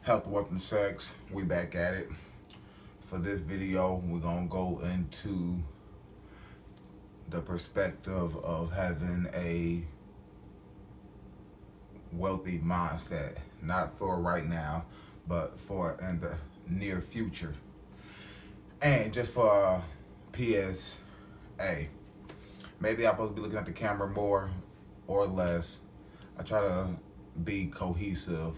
Health, Wealth, and Sex. We back at it. For this video, we're gonna go into the perspective of having a wealthy mindset, not for right now, but for in the near future. And just for PSA, maybe I'm supposed to be looking at the camera more or less. I try to be cohesive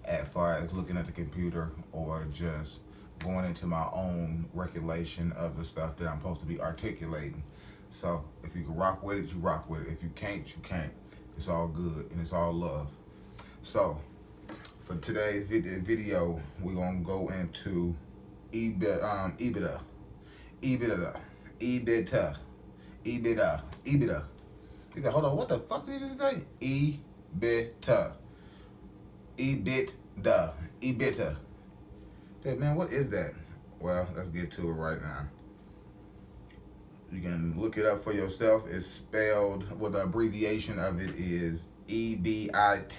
as far as looking at the computer or just going into my own regulation of the stuff that I'm supposed to be articulating. So if you can rock with it, you rock with it. If you can't, you can't. It's all good and it's all love. So for today's video, we're gonna go into EBITDA, EBITDA, EBITDA, EBITDA. He said, hold on, what the fuck did you just say? EBITDA. EBITDA. Hey, man, what is that? Well, let's get to it right now. You can look it up for yourself. It's spelled, well, the abbreviation of it is EBITDA.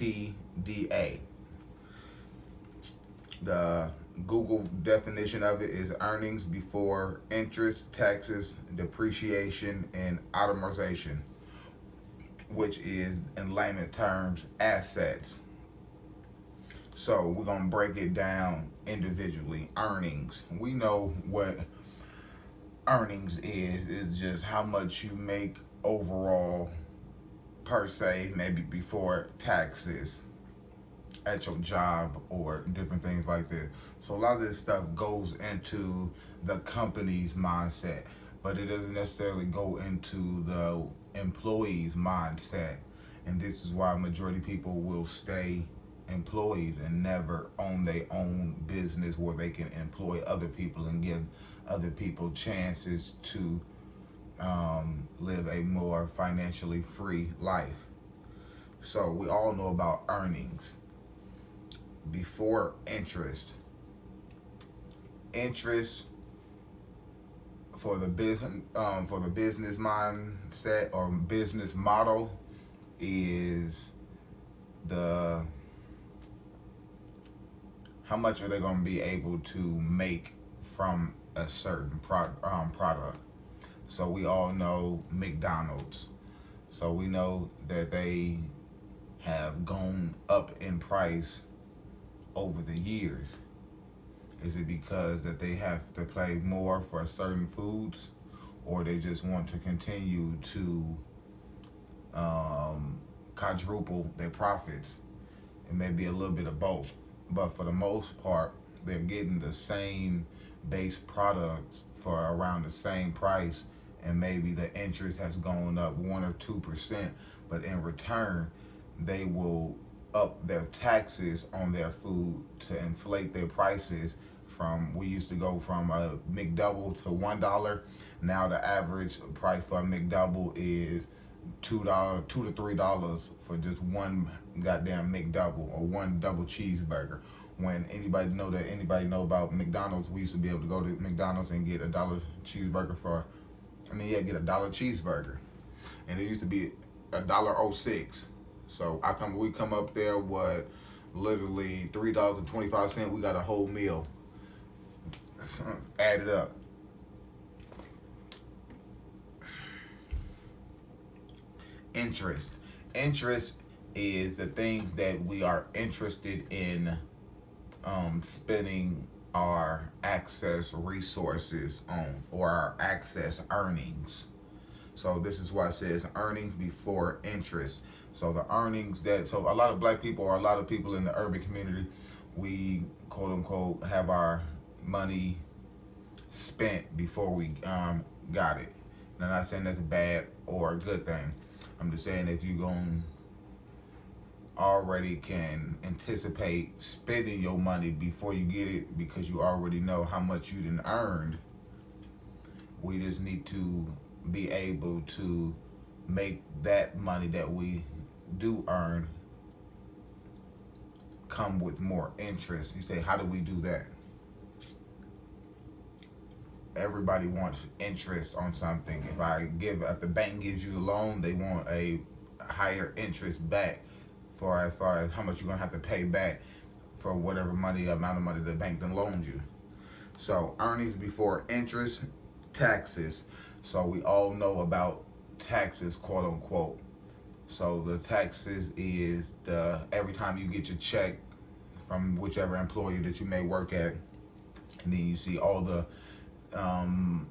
The Google definition of it is earnings before interest, taxes, depreciation, and amortization, which is, in layman terms, assets. So we're going to break it down individually. Earnings. We know what earnings is. It's just how much you make overall per se, maybe before taxes at your job or different things like that. So a lot of this stuff goes into the company's mindset, but it doesn't necessarily go into the employee's mindset. And this is why majority of people will stay employees and never own their own business where they can employ other people and give other people chances to live a more financially free life. So we all know about earnings before interest. Interest for the business mindset or business model is the how much are they going to be able to make from a certain product. So we all know McDonald's. So we know that they have gone up in price over the years. Is it because that they have to pay more for certain foods, or they just want to continue to quadruple their profits? It may be a little bit of both, but for the most part, they're getting the same base products for around the same price, and maybe the interest has gone up 1 or 2%, but in return, they will up their taxes on their food to inflate their prices. We used to go from a McDouble to $1. Now the average price for a McDouble is $2 to $3 for just one goddamn McDouble or one double cheeseburger. When anybody know about McDonald's, we used to be able to go to McDonald's and get $1 cheeseburger get $1 cheeseburger, and it used to be $1.06. So we come up there with literally $3.25. We got a whole meal. Add it up. Interest is the things that we are interested in spending our access resources on, or our access earnings. So this is why it says earnings before interest. So the earnings so a lot of black people, or a lot of people in the urban community, we quote unquote have our money spent before we got it. And I'm not saying that's a bad or a good thing. I'm just saying if you already can anticipate spending your money before you get it, because you already know how much you done earned, we just need to be able to make that money that we do earn come with more interest. You say, how do we do that? Everybody wants interest on something. If the bank gives you a loan, they want a higher interest back as far as how much you're gonna have to pay back for whatever amount of money the bank then loaned you. So earnings before interest, taxes. So we all know about taxes, quote unquote. So the taxes is the every time you get your check from whichever employer that you may work at, and then you see all the um,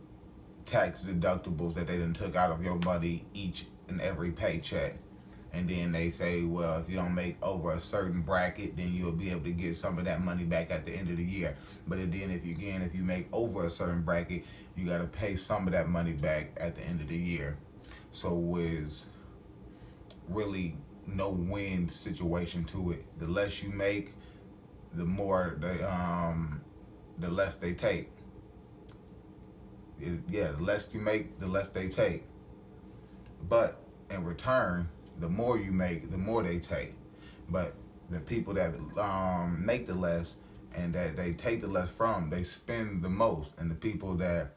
tax deductibles that they done took out of your money each and every paycheck. And then they say, well, if you don't make over a certain bracket, then you'll be able to get some of that money back at the end of the year. But then if you make over a certain bracket, you got to pay some of that money back at the end of the year. So it's really no win situation to it. The less you make, the less they take. The less you make, the less they take. But in return, the more you make, the more they take. But the people that make the less and that they take the less from, they spend the most. And the people that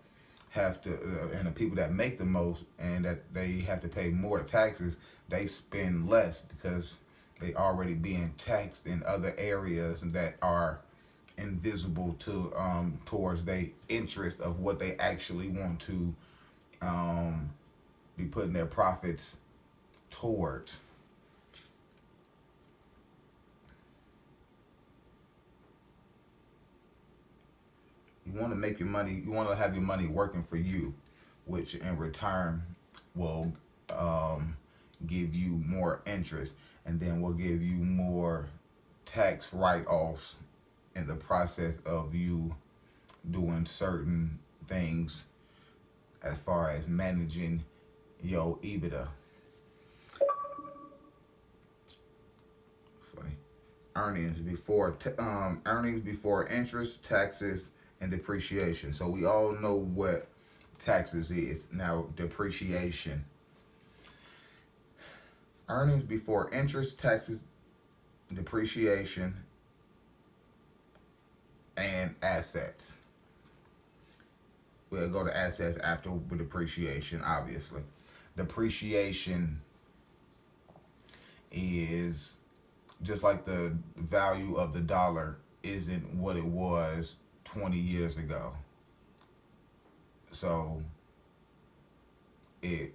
and the people that make the most and that they have to pay more taxes, they spend less because they already being taxed in other areas that are invisible to towards the interest of what they actually want to um, be putting their profits towards. You want to make your money. You want to have your money working for you, which in return will um, give you more interest, and then will give you more tax write-offs in the process of you doing certain things as far as managing your EBITDA. Funny. Earnings before interest, taxes, and depreciation. So we all know what taxes is. Now depreciation. Earnings before interest, taxes, depreciation, and assets. We'll go to assets after depreciation, obviously. Depreciation is just like the value of the dollar isn't what it was 20 years ago. So it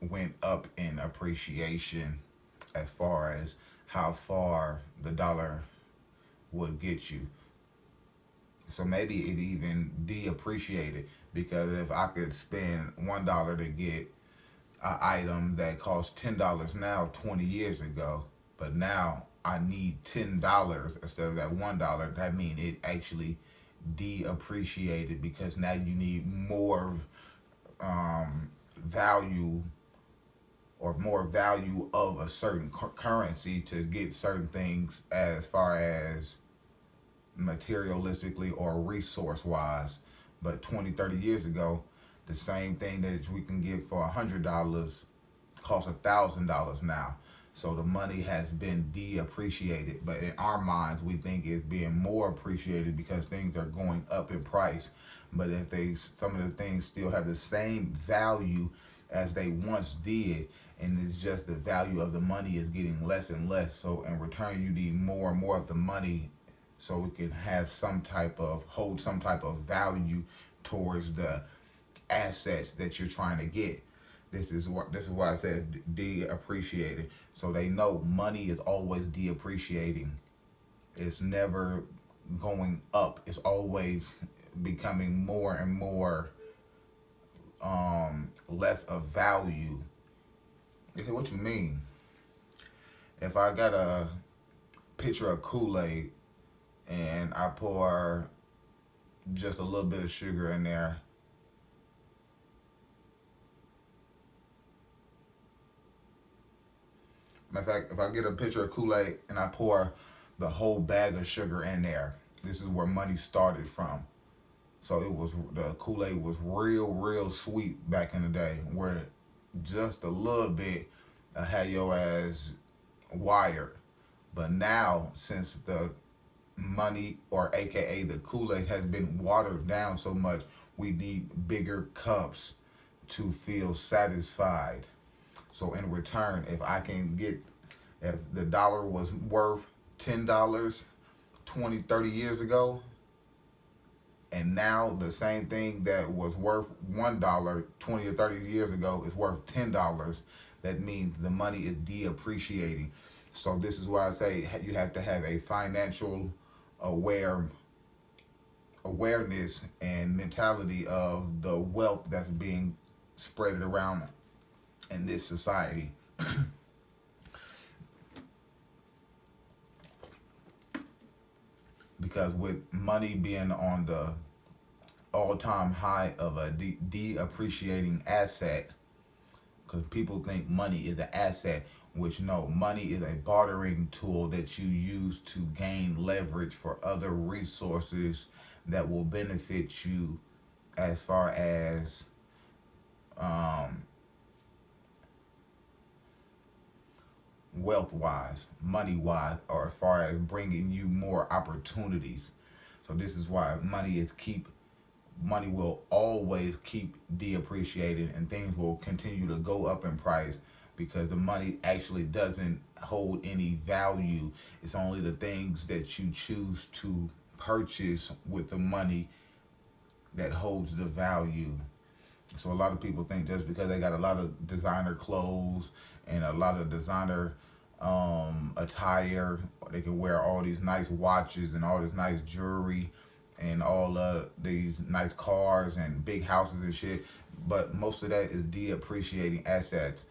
went up in appreciation as far as how far the dollar would get you. So maybe it even depreciated because if I could spend $1 to get an item that cost $10 now 20 years ago, but now I need $10 instead of that $1, that means it actually depreciated because now you need more value or more value of a certain currency to get certain things as far as materialistically or resource wise. But 20, 30 years ago, the same thing that we can get for $100 costs $1,000 now. So the money has been depreciated, but in our minds we think it's being more appreciated because things are going up in price. But if some of the things still have the same value as they once did, and it's just the value of the money is getting less and less. So in return, you need more and more of the money so it can have hold some type of value towards the assets that you're trying to get. This is why it says depreciated. So they know money is always depreciating. It's never going up. It's always becoming more and more less of value. Okay, what you mean? If I got a pitcher of Kool-Aid and I pour just a little bit of sugar in there, matter of fact, if I get a pitcher of Kool-Aid and I pour the whole bag of sugar in there, this is where money started from. So the Kool-Aid was real sweet back in the day, where just a little bit had your ass wired. But now, since the money, or AKA the Kool-Aid, has been watered down so much, we need bigger cups to feel satisfied. So in return, if the dollar was worth $10 20, 30 years ago, and now the same thing that was worth $1 20 or 30 years ago is worth $10, that means the money is depreciating. So this is why I say you have to have a financial aware awareness and mentality of the wealth that's being spread around in this society. Because with money being on the all-time high of a depreciating asset, because people think money is an asset, which no, money is a bartering tool that you use to gain leverage for other resources that will benefit you as far as um, wealth wise, money wise, or as far as bringing you more opportunities. So this is why money will always keep depreciating, and things will continue to go up in price, because the money actually doesn't hold any value. It's only the things that you choose to purchase with the money that holds the value. So a lot of people think just because they got a lot of designer clothes and a lot of designer attire, they can wear all these nice watches and all this nice jewelry and all these nice cars and big houses and shit. But most of that is depreciating assets,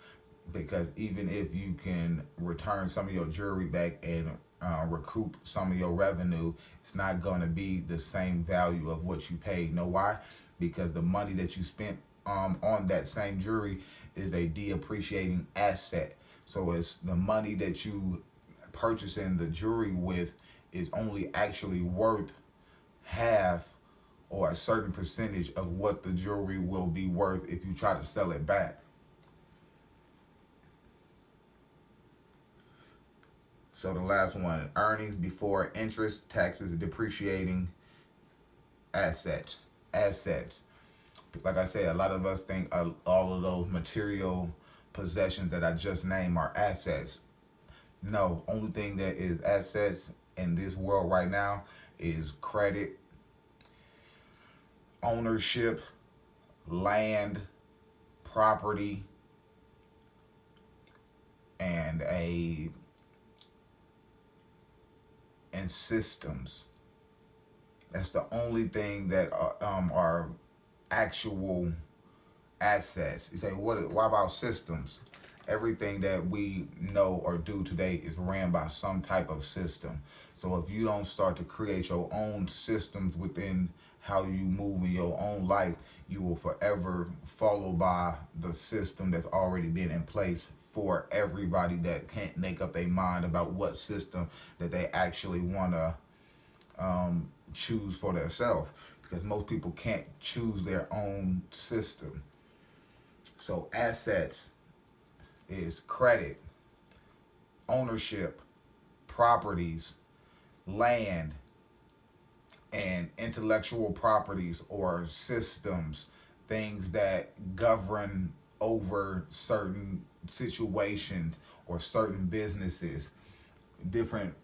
because even if you can return some of your jewelry back and recoup some of your revenue, it's not going to be the same value of what you paid. Know why? Because the money that you spent on that same jewelry is a depreciating asset. So it's the money that you purchasing the jewelry with is only actually worth half or a certain percentage of what the jewelry will be worth if you try to sell it back. So the last one, earnings before interest, taxes, depreciating assets. Assets. Like I said, a lot of us think all of those material possessions that I just named are assets. No, only thing that is assets in this world right now is credit, ownership, land, property, and systems. That's the only thing that are actual assets. You say, why about systems? Everything that we know or do today is ran by some type of system. So if you don't start to create your own systems within how you move in your own life, you will forever follow by the system that's already been in place for everybody that can't make up their mind about what system that they actually want to choose for themselves, because most people can't choose their own system. So assets is credit, ownership, properties, land, and intellectual properties or systems, things that govern over certain situations or certain businesses, different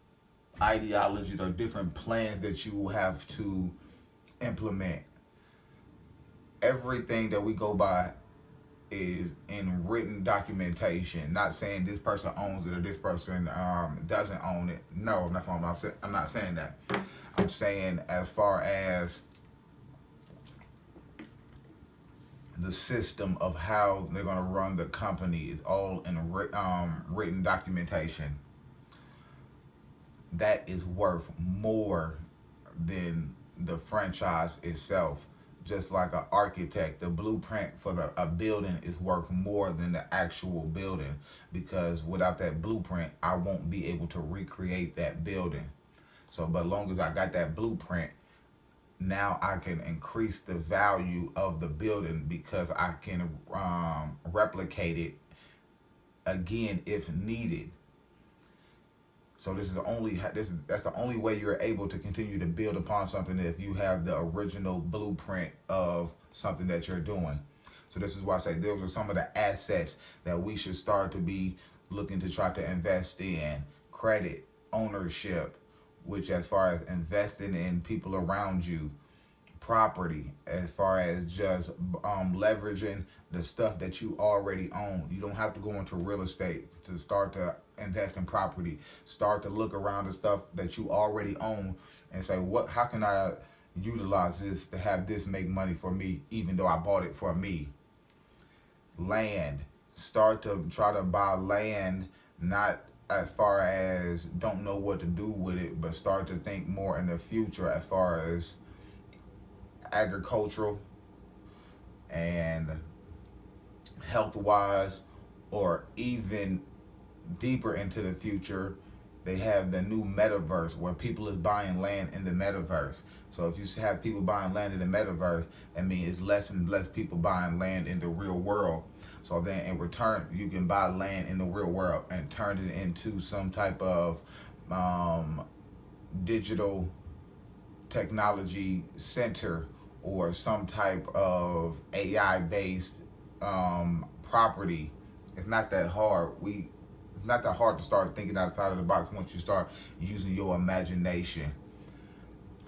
ideologies or different plans that you have to implement. Everything that we go by is in written documentation. Not saying this person owns it or this person doesn't own it. No, that's what I'm not saying that. I'm saying as far as the system of how they're going to run the company is all in written documentation. That is worth more than the franchise itself. Just like an architect, the blueprint for a building is worth more than the actual building, because without that blueprint, I won't be able to recreate that building. So, but long as I got that blueprint, now I can increase the value of the building, because I can replicate it again if needed. So that's the only way you're able to continue to build upon something, if you have the original blueprint of something that you're doing. So this is why I say those are some of the assets that we should start to be looking to try to invest in: credit, ownership, which as far as investing in people around you, property, as far as just leveraging the stuff that you already own. You don't have to go into real estate to start to invest in property. Start to look around the stuff that you already own and say, what? How can I utilize this to have this make money for me, even though I bought it for me? Land. Start to try to buy land, not as far as don't know what to do with it, but start to think more in the future as far as agricultural and health wise, or even deeper into the future, they have the new metaverse where people is buying land in the metaverse. So if you have people buying land in the metaverse, I mean it's less and less people buying land in the real world. So then in return, you can buy land in the real world and turn it into some type of digital technology center or some type of AI based property. It's not that hard. It's not that hard to start thinking outside of the box once you start using your imagination.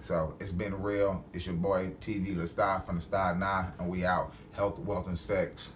So it's been real. It's your boy TV Lestai from the Star 9, and we out. Health, wealth, and sex.